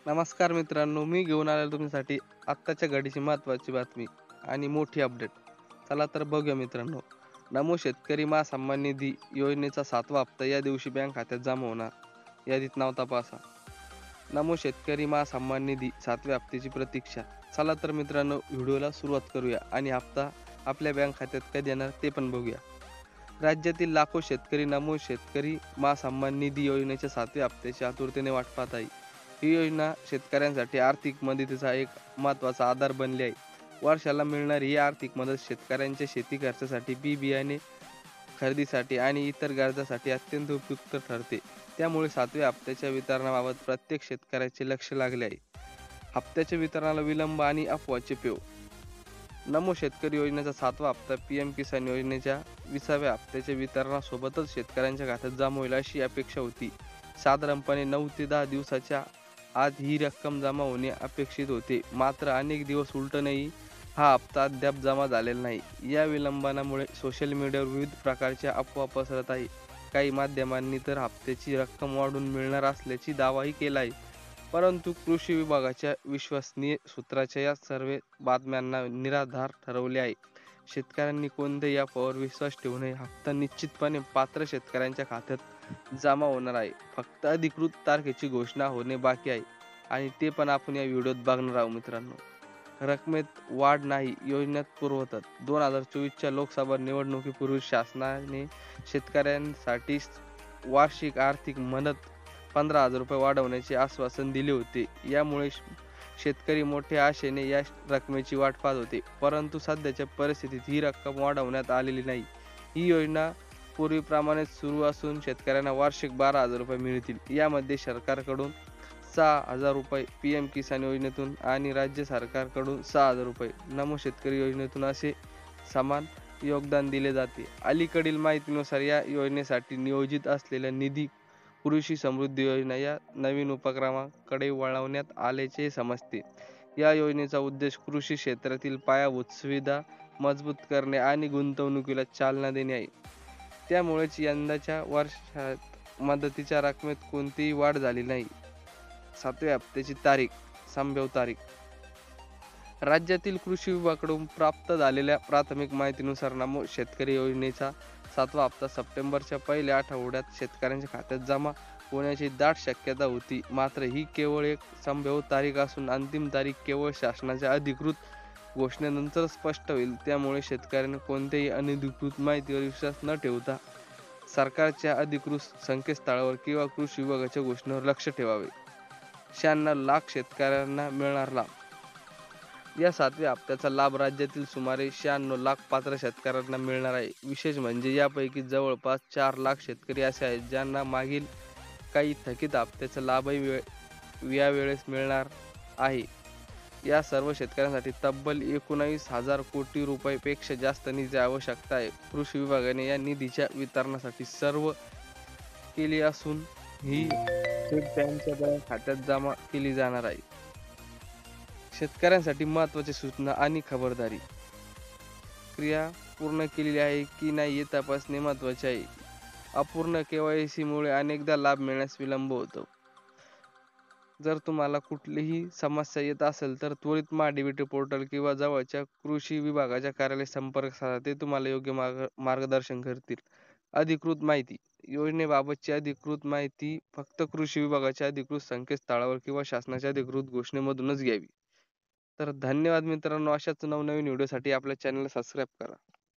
नमस्कार मित्रांनो, मी घेऊन आलेलो तुमच्यासाठी आत्ताच्या घडीची महत्त्वाची बातमी आणि मोठी अपडेट. चला तर बघूया मित्रांनो. नमो शेतकरी महासन्मान निधी योजनेचा 7वा हप्ता या दिवशी बँक खात्यात जमा होणार. यादीत नाव तपासा. नमो शेतकरी महासन्मान निधी 7व्या हप्त्याची प्रतीक्षा. चला तर मित्रांनो, व्हिडिओला सुरुवात करूया आणि हप्ता आपल्या बँक खात्यात कधी येणार ते पण बघूया. राज्यातील लाखो शेतकरी नमो शेतकरी महासन्मान निधी योजनेच्या 7व्या हप्त्याची आतुरतेने वाट पाहत आहे. ही योजना शेतकऱ्यांसाठी आर्थिक मदतीचा एक महत्त्वाचा आधार बनली आहे. वर्षाला मिळणारी ही आर्थिक मदत शेतकऱ्यांच्या शेती खर्चासाठी, बी बियाणे खरेदीसाठी आणि इतर गरजांसाठी अत्यंत उपयुक्त ठरते. त्यामुळे 7व्या हप्त्याच्या वितरणाबाबत प्रत्येक शेतकऱ्याचे लक्ष लागले आहे. हप्त्याच्या वितरणाला विलंब आणि अफवाचे पेव. नमो शेतकरी योजनेचा 7वा हप्ता पीएम किसान योजनेच्या 20व्या हप्त्याच्या वितरणासोबतच शेतकऱ्यांच्या खात्यात जमा होईल अशी अपेक्षा होती. साधारणपणे 9 ते 10 दिवसाच्या आत ही रक्कम जमा होणे अपेक्षित होते. मात्र अनेक दिवस उलटूनही हा हप्ता अद्याप जमा झालेला नाही. या विलंबामुळे सोशल मीडियावर विविध प्रकारच्या अफवा पसरत आहे. काही माध्यमांनी तर हप्त्याची रक्कम वाढून मिळणार असल्याची दावाही केला आहे. परंतु कृषी विभागाच्या विश्वसनीय सूत्राच्या या सर्व बातम्यांना निराधार ठरवले आहे. शेतकऱ्यांनी कोणत्याही अफवावर विश्वास ठेवू नये. हप्ता निश्चितपणे पात्र शेतकऱ्यांच्या खात्यात जमा होणार आहे. फक्त अधिकृत तारखेची घोषणा होणे बाकी आहे आणि ते पण आपण या व्हिडिओत बघणार आहोत मित्रांनो. रकमेत वाढ नाही, योजनेत पूर्वतत. 2024च्या लोकसभा निवडणुकीपूर्वी शासनाने शेतकऱ्यांसाठी वार्षिक आर्थिक मदत 15,000 रुपये वाढवण्याचे आश्वासन दिले होते. यामुळे शेतकरी मोठ्या आशेने या रकमेची वाट पाहत होते. परंतु सध्याच्या परिस्थितीत ही रक्कम वाढवण्यात आलेली नाही. ही योजना पूर्वीप्रमाणेच सुरू असून शेतकऱ्यांना वार्षिक 12,000 रुपये मिळतील. यामध्ये सरकारकडून 6,000 रुपये, पीएम किसान योजनेतून आणि राज्य सरकारकडून 6,000 रुपये, नमो शेतकरी योजनेतून असे समान योगदान दिले जाते. अलीकडील माहितीनुसार या योजनेसाठी नियोजित असलेला निधी कृषी समृद्धी योजना या नवीन उपक्रमाकडे वळवण्यात आल्याचे समजते. या योजनेचा उद्देश कृषी क्षेत्रातील पायाभूत सुविधा मजबूत करणे आणि गुंतवणुकीला चालना देणे आहे. त्यामुळेच यंदाच्या वर्षात मदतीच्या रकमेत कोणतीही वाढ झाली नाही. 7व्या हप्त्याची तारीख. संभाव्य तारीख. राज्यातील कृषी विभागाकडून प्राप्त झालेल्या प्राथमिक माहितीनुसार नमो शेतकरी योजनेचा 7वा हप्ता सप्टेंबरच्या पहिल्या आठवड्यात शेतकऱ्यांच्या खात्यात जमा होण्याची दाट शक्यता होती. मात्र ही केवळ एक संभाव्य तारीख असून अंतिम तारीख केवळ शासनाच्या अधिकृत घोषणेनंतर स्पष्ट होईल. त्यामुळे शेतकऱ्यांनी कोणत्याही अनधिकृत माहितीवर विश्वास न ठेवता सरकारच्या अधिकृत संकेतस्थळावर किंवा कृषी विभागाच्या घोषणेवर लक्ष ठेवावे. 96 लाख शेतकऱ्यांना मिळणार लाभ. या 7व्या हप्त्याचा लाभ राज्यातील सुमारे 96 लाख पात्र शेतकऱ्यांना मिळणार आहे. विशेष म्हणजे यापैकी जवळपास 4 लाख शेतकरी असे आहेत ज्यांना मागील काही थकीत हप्त्याचा लाभही यावेळेस मिळणार आहे. या सर्व शेतकऱ्यांसाठी तब्बल 19,000 कोटी रुपयांपेक्षा जास्त निधीची आवश्यकता आहे. कृषी विभागाने या निधीच्या वितरणासाठी सर्व केले असून ही थेट त्यांच्या बँक खात्यात जमा केली जाणार आहे. शेतकऱ्यांसाठी महत्त्वाच्या सूचना आणि खबरदारी. क्रिया पूर्ण केलेली आहे की नाही हे तपासणे महत्त्वाचे आहे. अपूर्ण KYC मुळे अनेकदा लाभ मिळण्यास विलंब होतो. जर तुम्हाला कुठलीही समस्या येत असेल तर त्वरित महाडीबीटी पोर्टल किंवा जवळच्या कृषी विभागाच्या कार्यालयास संपर्क साधा. ते तुम्हाला योग्य मार्गदर्शन करतील. अधिकृत माहिती. योजनेबाबतची अधिकृत माहिती फक्त कृषी विभागाच्या अधिकृत संकेतस्थळावर किंवा शासनाच्या अधिकृत घोषणेमधूनच घ्यावी. तर धन्यवाद मित्रांनो. अशाच नवनवीन व्हिडिओसाठी आपल्या चॅनलला सबस्क्राईब करा.